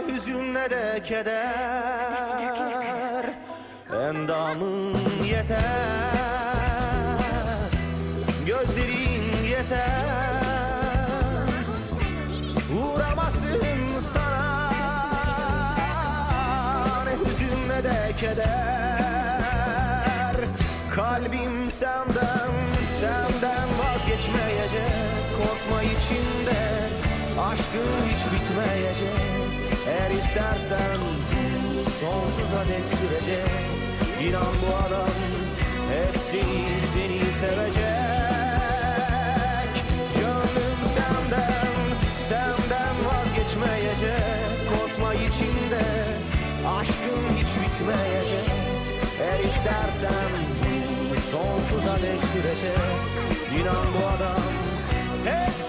hüzün ne de keder, endamın yeter, gözlerin yeter. Uğramasın sana ne hüzün ne de keder. Kalbim senden vazgeçmeyecek. Korkma içinde, aşkın hiç bitmeyecek. Eğer istersen sonsuza dek sürecek. İnan bu adam hep seni sevecek. Gönlüm senden vazgeçmeyecek. Korkma içinde, aşkın hiç bitmeyecek. Eğer istersen sonsuza dek sürecek. İnan bu adam hep